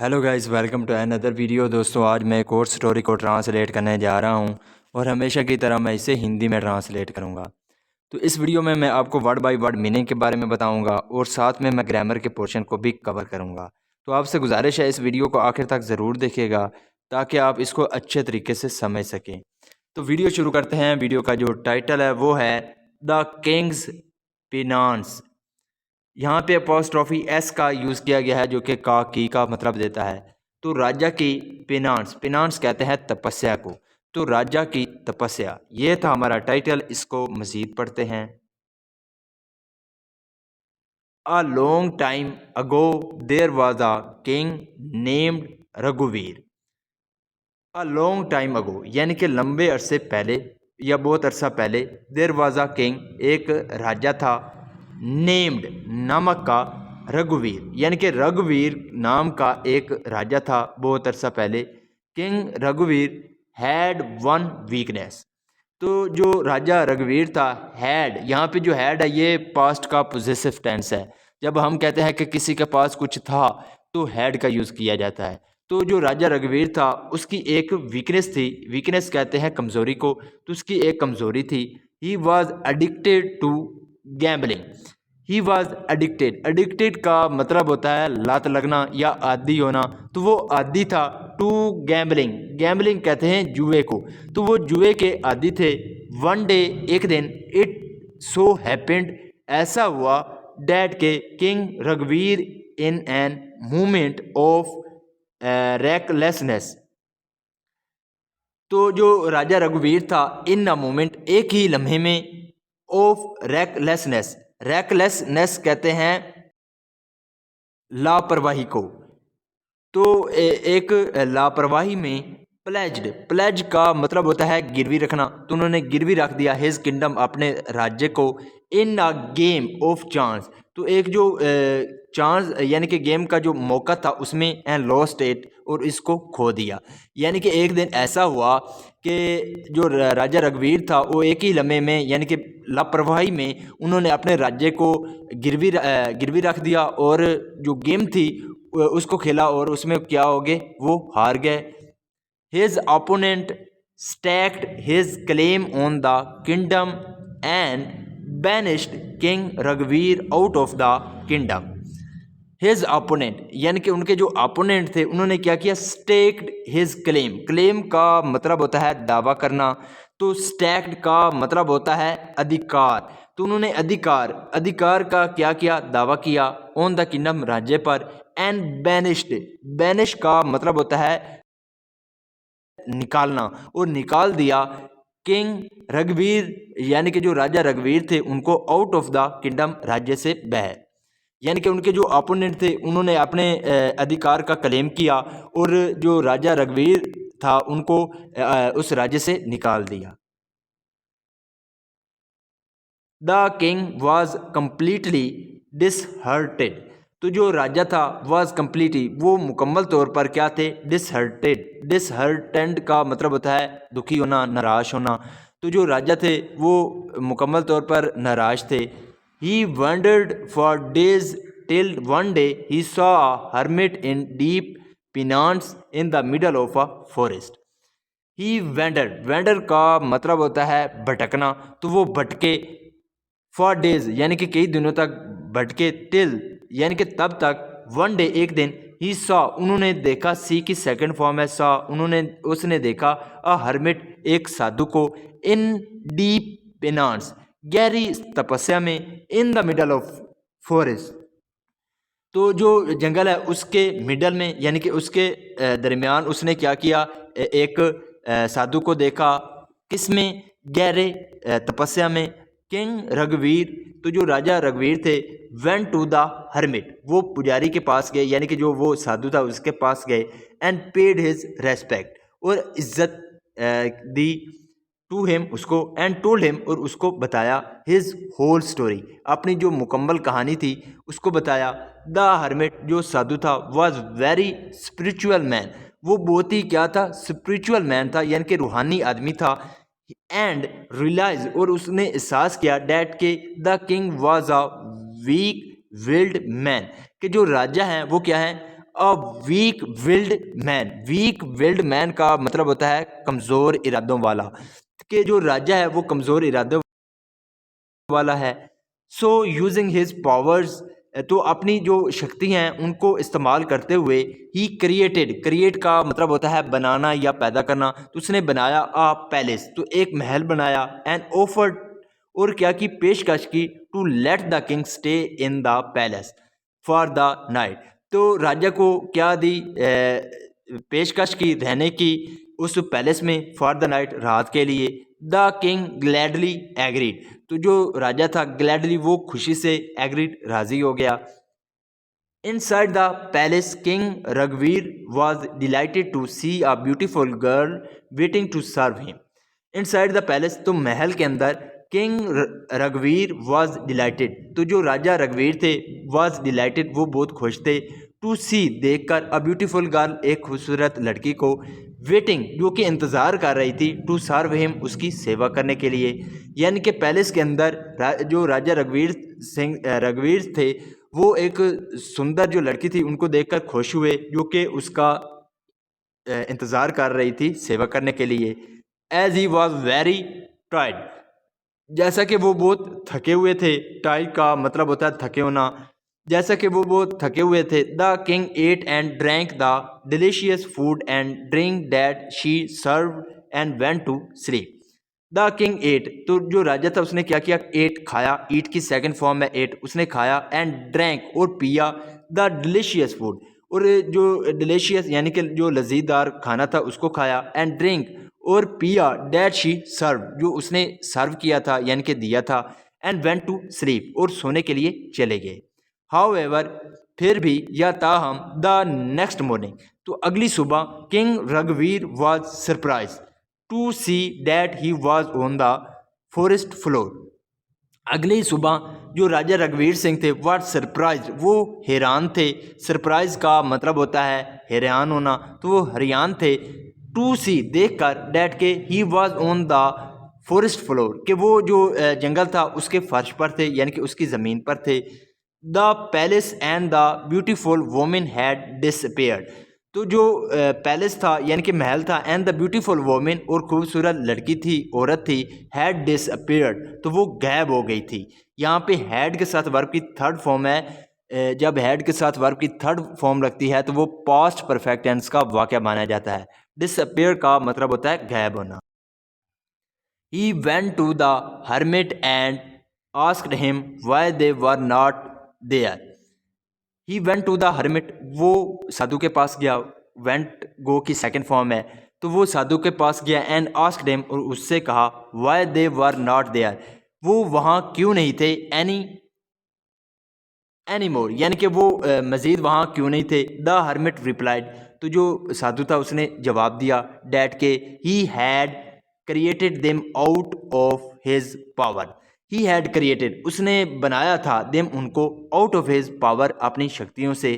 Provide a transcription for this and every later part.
Hello guys, welcome to another video. दोस्तों, आज मैं एक और स्टोरी को ट्रांसलेट करने जा रहा हूं और हमेशा की तरह मैं इसे हिंदी में ट्रांसलेट करूंगा। तो इस वीडियो में मैं आपको वर्ड बाय वर्ड मीनिंग के बारे में बताऊंगा और साथ में मैं ग्रामर के पोर्शन को भी कवर करूंगा। तो आपसे गुजारिश है, इस वीडियो को आखिर तक ज़रूर देखिएगा ताकि आप इसको अच्छे तरीके से समझ सकें। तो वीडियो शुरू करते हैं। वीडियो का जो टाइटल है वो है द किंग्स पिनांस। यहाँ पे अपोस्ट्रॉफी एस का यूज़ किया गया है जो कि का की का मतलब देता है। तो राजा की पिनांस, पिनांस कहते हैं तपस्या को। तो राजा की तपस्या, ये था हमारा टाइटल। इसको मज़ीद पढ़ते हैं। A long time ago there was a king named रघुवीर। अ लॉन्ग टाइम अगो यानी कि लंबे अरसे पहले या बहुत अरसा पहले। देयर वॉज अ किंग, एक राजा था। नेम्ड, नामक का। रघुवीर यानी कि रघुवीर नाम का एक राजा था बहुत अरसा पहले। किंग रघुवीर हैड वन वीकनेस। तो जो राजा रघुवीर था, हैड, यहाँ पे जो हैड है ये पास्ट का पोजेसिव टेंस है। जब हम कहते हैं कि किसी के पास कुछ था तो हैड का यूज़ किया जाता है। तो जो राजा रघुवीर था उसकी एक वीकनेस थी। वीकनेस कहते हैं कमज़ोरी को। तो उसकी एक कमज़ोरी थी। He was addicted to gambling. He was addicted, addicted का मतलब होता है लत लगना या आदी होना। तो वो आदी था टू गैम्बलिंग। गैम्बलिंग कहते हैं जुए को। तो वो जुए के आदी थे। वन डे, एक दिन, इट सो हैपेंड, ऐसा हुआ, डैट के किंग रघुवीर in an movement of recklessness. तो जो राजा रघुवीर था, इन अ मोमेंट, एक ही लम्हे में, ऑफ रेकलेसनेस, रेकलेसनेस कहते हैं लापरवाही को। तो एक लापरवाही में, प्लेज्ड, प्लेज का मतलब होता है गिरवी रखना। तो उन्होंने गिरवी रख दिया हिज किंगडम, अपने राज्य को, इन अ गेम ऑफ चांस। तो एक जो चांस यानी कि गेम का जो मौका था उसमें एंड लॉस्ट इट, और इसको खो दिया। यानी कि एक दिन ऐसा हुआ कि जो राजा रघुवीर था वो एक ही लम्हे में यानी कि लापरवाही में उन्होंने अपने राज्य को गिरवी रख दिया और जो गेम थी उसको खेला और उसमें क्या हो गए, वो हार गए। His opponent staked his claim on the kingdom and banished king रघुवीर out of the kingdom. His opponent यानी कि उनके जो अपोनेंट थे उन्होंने क्या किया, स्टेक्ड हिज क्लेम। क्लेम का मतलब होता है दावा करना। तो स्टैक्ड का मतलब होता है अधिकार। तो उन्होंने अधिकार, अधिकार का क्या किया, दावा किया, ऑन द किंगडम, राज्य पर। एंड बैनिश्ड, बैनिश का मतलब होता है निकालना, और निकाल दिया किंग रघुवीर यानी कि जो राजा रघुवीर थे उनको आउट ऑफ द किंगडम, राज्य से बाहर। यानी कि उनके जो अपोनेंट थे उन्होंने अपने अधिकार का क्लेम किया और जो राजा रघुवीर था उनको उस राज्य से निकाल दिया। The king was completely disheartened. तो जो राजा था वॉज कम्प्लीटली, वो मुकम्मल तौर पर क्या थे, डिसहर्टेड। डिसहर्टेंड का मतलब होता है दुखी होना, नाराश होना। तो जो राजा थे वो मुकम्मल तौर पर नाराज थे। He wandered for days till one day he saw a hermit in deep penance in the middle of a forest. He wander, wander का मतलब होता है भटकना। तो वो भटके फॉर डेज यानी कि कई दिनों तक भटके, टिल यानी कि तब तक, वन डे एक दिन, ही सॉ उन्होंने देखा, सी की सेकंड फॉर्म है सॉ, उन्होंने उसने देखा, अ हर्मिट एक साधु को, इन डीप पेनांस गहरी तपस्या में, इन द मिडल ऑफ फॉरेस्ट। तो जो जंगल है उसके मिडल में यानी कि उसके दरमियान उसने क्या किया, एक साधु को देखा। किसमें, गहरे तपस्या में। किंग रघुवीर, तो जो राजा रघुवीर थे, वेंट टू द हर्मिट, वो पुजारी के पास गए यानी कि जो वो साधु था उसके पास गए। एंड पेड हिज रेस्पेक्ट, और इज्जत दी, टू हिम, उसको, एंड टोल्ड हिम, और उसको बताया, हिज होल स्टोरी, अपनी जो मुकम्मल कहानी थी उसको बताया। द हर्मिट, जो साधु था, वॉज वेरी स्पिरिचुअल मैन, वो बहुत ही क्या था, स्पिरिचुअल मैन था यानी कि रूहानी आदमी था। एंड रियलाइज, और उसने एहसास किया, डैट के the king was a weak willed man, कि जो राजा हैं वो क्या है, a weak willed man, weak willed man का मतलब होता है कमज़ोर इरादों वाला, कि जो राजा है वो कमज़ोर इरादों वाला है। सो यूजिंग हिज पावर्स, तो अपनी जो शक्ति हैं उनको इस्तेमाल करते हुए ही क्रिएटेड, क्रिएट का मतलब होता है बनाना या पैदा करना, तो उसने बनाया अ पैलेस, तो एक महल बनाया, एंड ऑफर्ड, और क्या की पेशकश की, to let the king stay in the palace for the night, तो राजा को क्या दी, पेशकश की रहने की उस पैलेस में फॉर द नाइट, रात के लिए। द किंग ग्लैडली एग्रीड, तो जो राजा था ग्लैडली वो खुशी से एग्रीड राजी हो गया। Inside the palace, King Raghuveer was delighted to see a beautiful girl waiting to serve him. Inside the palace, तो महल के अंदर किंग रघुवीर वॉज डिलाइटेड, तो जो राजा रघुवीर थे वॉज डिलाइटेड वो बहुत खुश थे, टू सी देखकर, अ ब्यूटीफुल गर्ल एक खूबसूरत लड़की को, वेटिंग जो कि इंतज़ार कर रही थी, टू सर्व हिम उसकी सेवा करने के लिए। यानी कि पैलेस के अंदर जो राजा रघुवीर थे वो एक सुंदर जो लड़की थी उनको देखकर खुश हुए, जो कि उसका इंतज़ार कर रही थी सेवा करने के लिए। As he was very tired, जैसा कि वो बहुत थके हुए थे, टायर्ड का मतलब होता है थके होना, जैसा कि वो बहुत थके हुए थे। The king ate and drank the delicious food and drink that she serve and went to sleep. The king ate, तो जो राजा था उसने क्या किया, एट खाया, ईट की सेकंड फॉर्म है एट, उसने खाया, एंड ड्रैंक और पिया, द डिलीशियस फूड, और जो डिलीशियस यानी कि जो लजीदार खाना था उसको खाया, एंड ड्रिंक और पिया, डैट शी सर्व, जो उसने सर्व किया था यानी कि दिया था, एंड वेंट टू स्लीप, और सोने के लिए चले गए। हाउएवर, फिर भी, या ताहम, द नेक्स्ट मॉर्निंग, तो अगली सुबह, किंग रघुवीर was surprise to see that he was on the forest floor. अगली सुबह जो राजा रघुवीर सिंह थे वॉट सरप्राइज, वो हैरान थे, सरप्राइज का मतलब होता है हैरान होना, तो वो हैरान थे, टू सी देखकर, डैट के, ही was on the forest floor, कि वो जो जंगल था उसके फर्श पर थे यानी कि उसकी ज़मीन पर थे। The palace and the beautiful women had disappeared, तो जो पैलेस था यानी कि महल था, एंड द ब्यूटीफुल वोमेन, और खूबसूरत लड़की थी, औरत थी, हैड डिसअपेयर्ड, तो वो गायब हो गई थी। यहाँ पे हैड के साथ वर्ब की थर्ड फॉर्म है, जब हैड के साथ वर्ब की थर्ड फॉर्म लगती है तो वो पास्ट परफेक्ट टेंस का वाक़या माना जाता है। डिसअपेयर का मतलब होता है गायब होना। He went to the hermit and asked him why they were not there. He went to the hermit, वो साधु के पास गया, वेंट गो की सेकंड फॉर्म है, तो वो साधु के पास गया, एंड आस्क्ड हिम, और उससे कहा, why they were not there, वो वहाँ क्यों नहीं थे, एनी मोर, यानी कि वो मज़ीद वहाँ क्यों नहीं थे। द हर्मिट रिप्लाइड, तो जो साधु था उसने जवाब दिया, डैट के, he had created them out of his power, he had created, उसने बनाया था, देम उनको, आउट ऑफ हिज पावर, अपनी शक्तियों से।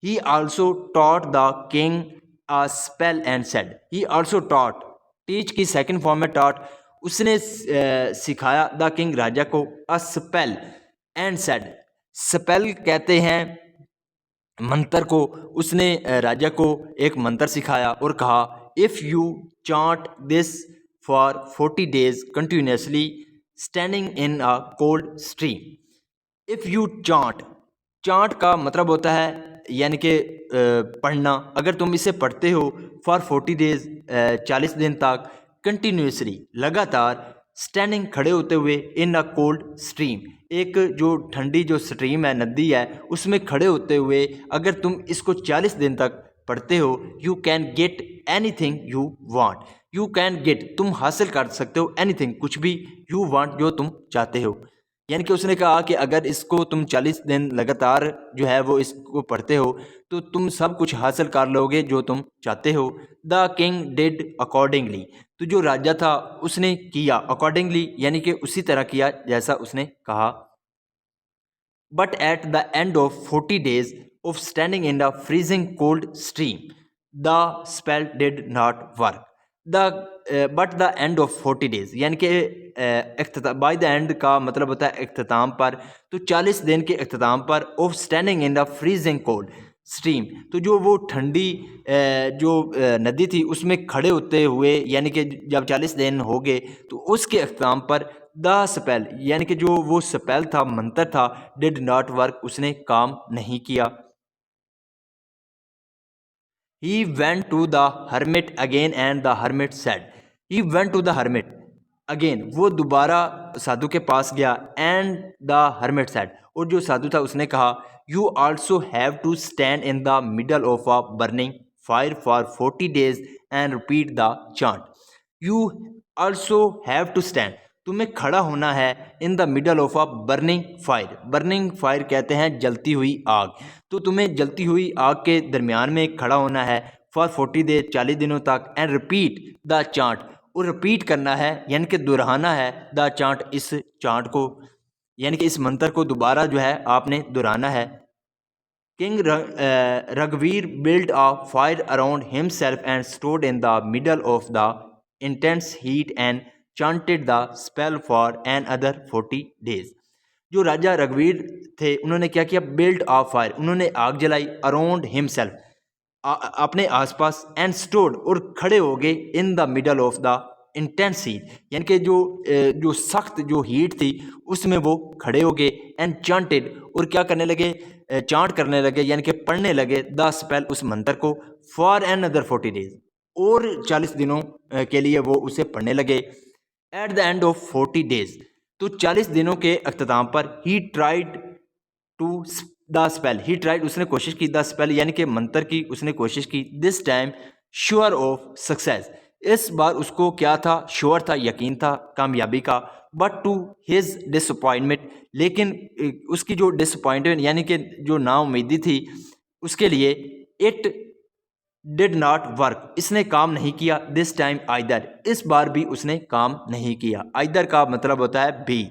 ही also taught the king a spell and said, he also taught, teach की सेकंड फॉर्म में टॉट, उसने सिखाया, द किंग राजा को, अ स्पेल एंड सेड, स्पेल कहते हैं मंत्र को, उसने राजा को एक मंत्र सिखाया और कहा, if you chant this for 40 days continuously standing in a cold stream. If you chant, chant का मतलब होता है यानी कि पढ़ना, अगर तुम इसे पढ़ते हो फॉर 40 डेज 40 दिन तक, कंटिन्यूसली लगातार, स्टैंडिंग खड़े होते हुए, इन अ कोल्ड स्ट्रीम, एक जो ठंडी जो स्ट्रीम है, नदी है, उसमें खड़े होते हुए अगर तुम इसको 40 दिन तक पढ़ते हो, you can get anything you want, you can get, तुम हासिल कर सकते हो, एनीथिंग कुछ भी, यू वांट जो तुम चाहते हो। यानी कि उसने कहा कि अगर इसको तुम 40 दिन लगातार जो है वो इसको पढ़ते हो तो तुम सब कुछ हासिल कर लोगे जो तुम चाहते हो। द किंग डिड अकॉर्डिंगली, तो जो राजा था उसने किया, अकॉर्डिंगली यानी कि उसी तरह किया जैसा उसने कहा। But at the end of 40 days of standing in the freezing cold stream the spell did not work. The but the end of 40 days यानी कि बाय द एंड का मतलब होता है अख्ताम पर, तो 40 दिन के अख्ताम पर, of standing in the freezing cold, stream, तो जो वो ठंडी जो नदी थी उसमें खड़े होते हुए, यानी कि जब 40 दिन हो गए तो उसके अख्ताम पर द स्पेल, यानी कि जो वो स्पेल था, मंत्र था, डिड नॉट वर्क, उसने काम नहीं किया। He went to the hermit again and the hermit said, he went to the hermit again, वो दोबारा साधु के पास गया, and the hermit said, और जो साधु था उसने कहा, you also have to stand in the middle of a burning fire for 40 days and repeat the chant. You also have to stand, तुम्हें खड़ा होना है इन the middle of a burning fire, burning fire कहते हैं जलती हुई आग, तो तुम्हें जलती हुई आग के दरमियान में खड़ा होना है फॉर 40 डेज, 40 दिनों तक, एंड रिपीट द चांट, और रिपीट करना है यानी कि दोहराना है द चांट, इस चांट को, यानी कि इस मंत्र को दोबारा जो है आपने दोहराना है। किंग रघुवीर built a fire around himself and stood in the middle of the intense heat and chanted the spell for another 40 days. जो राजा रघुवीर थे उन्होंने क्या किया, बिल्ड आ फायर, उन्होंने आग जलाई, अराउंड हिमसेल्फ, अपने आसपास, एंड स्टोड, और खड़े हो गए, इन the middle of the intense heat, यानी कि जो सख्त जो हीट थी उसमें वो खड़े हो गए, एंड चांटेड, और क्या करने लगे, चांट करने लगे, यानी कि पढ़ने लगे, द स्पेल, उस मंत्र को, फॉर एन अदर 40 डेज, और 40 दिनों के लिए वो उसे पढ़ने लगे। At the end of 40 days, तो 40 दिनों के अख्ताम पर, he tried to the spell, he tried, उसने कोशिश की, द स्पेल यानी कि मंत्र की उसने कोशिश की, this time sure of success, इस बार उसको क्या था, श्योर था, यकीन था कामयाबी का, बट टू हिज डिसअपॉइंटमेंट, लेकिन उसकी जो डिसअपॉइंटमेंट यानी कि जो नाउम्मीदी थी उसके लिए, इट डिड नॉट वर्क, इसने काम नहीं किया, दिस टाइम आइदर, इस बार भी उसने काम नहीं किया। आइदर का मतलब होता है भी।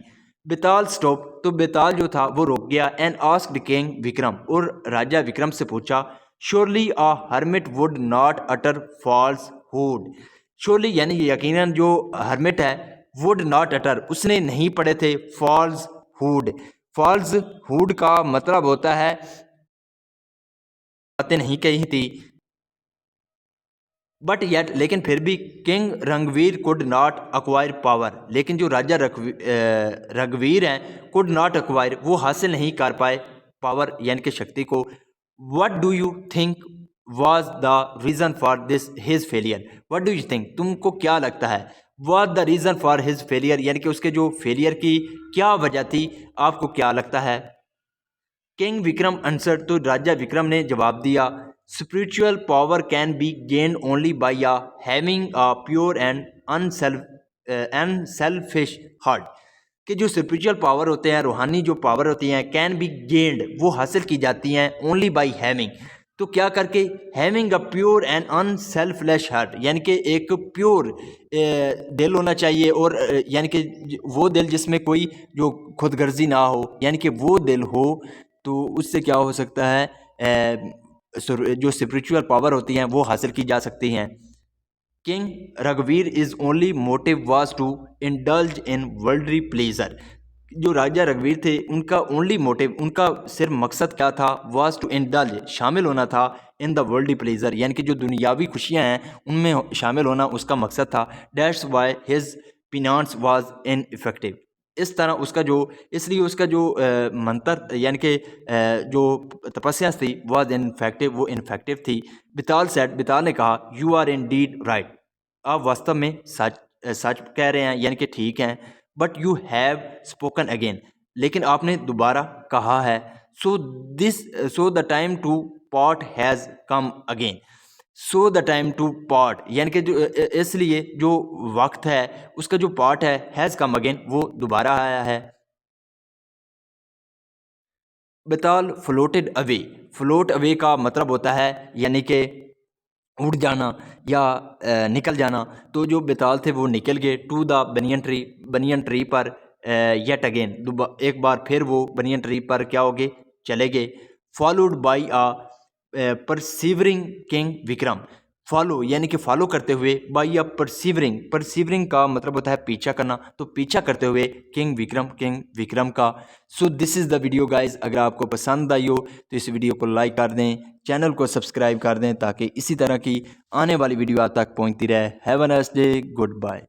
बेताल स्टॉप, तो बेताल जो था वो रुक गया, एंड आस्क्ड किंग विक्रम, और राजा विक्रम से पूछा, surely a hermit would not utter falsehood, surely यानी यकीनन जो हर्मिट है, वुड नॉट अटर, उसने नहीं पढ़े थे, फॉल्स हुड, फॉल्स हुड का मतलब होता है बातें नहीं कही थी, बट येट, लेकिन फिर भी, किंग रघुवीर कुड नॉट अक्वायर पावर, लेकिन जो राजा रघुवीर हैं, कुड नॉट अक्वायर, वो हासिल नहीं कर पाए पावर यानी कि शक्ति को। What do you think was the reason for this his failure, what do you think, तुमको क्या लगता है, was the reason for his failure, यानी कि उसके जो फेलियर की क्या वजह थी, आपको क्या लगता है। किंग विक्रम आंसर, तो राजा विक्रम ने जवाब दिया, spiritual power can be gain only by having a pure and unselfish heart, कि जो स्पिरिचुअल पावर होते हैं, रूहानी जो पावर होती हैं, कैन बी गेन्ड, वो हासिल की जाती हैं, ओनली बाई हैविंग, तो क्या करके, having a pure and unselfless heart, यानी कि एक प्योर दिल होना चाहिए, और यानी कि वो दिल जिसमें कोई जो खुदगर्जी ना हो, यानी कि वो दिल हो, तो उससे क्या हो सकता है, जो स्पिरिचुअल पावर होती हैं वो हासिल की जा सकती हैं। किंग रघुवीर is only motive was to indulge in worldly pleasure, जो राजा रघुवीर थे उनका ओनली मोटिव, उनका सिर्फ मकसद क्या था, वाज टू इंडल्ज, शामिल होना था, इन द वर्ल्डली प्लेजर, यानी कि जो दुनियावी खुशियां हैं उनमें शामिल होना उसका मकसद था। That's why his finance was ineffective, इस तरह उसका जो, इसलिए उसका जो मंत्र यानी कि जो तपस्या थी वाज इनफेक्टिव, वो इनफेक्टिव थी। बिताल सेड, बिताल ने कहा, you are indeed right, आप वास्तव में सच कह रहे हैं, यानी कि ठीक हैं, but you have spoken again, लेकिन आपने दोबारा कहा है, so the time to part has come again, so the time to part, यानी कि जो इसलिए जो वक्त है उसका जो पार्ट है, हैज़ कम अगेन, वो दोबारा आया है। बेताल फ्लोटेड अवे, फ्लोट अवे का मतलब होता है यानी कि उड़ जाना या निकल जाना, तो जो बेताल थे वो निकल गए टू द बनियन ट्री पर, येट अगेन, एक बार फिर वो बनियन ट्री पर क्या हो गए, चले गए। Followed by a persevering king Vikram, follow यानी कि फॉलो करते हुए, बाई अ परसिवरिंग, परसिवरिंग का मतलब होता है पीछा करना, तो पीछा करते हुए किंग विक्रम का। So this is the video guys. अगर आपको पसंद आई हो तो इस वीडियो को लाइक कर दें, चैनल को सब्सक्राइब कर दें ताकि इसी तरह की आने वाली वीडियो आप तक पहुंचती रहे। Have a nice day, good bye.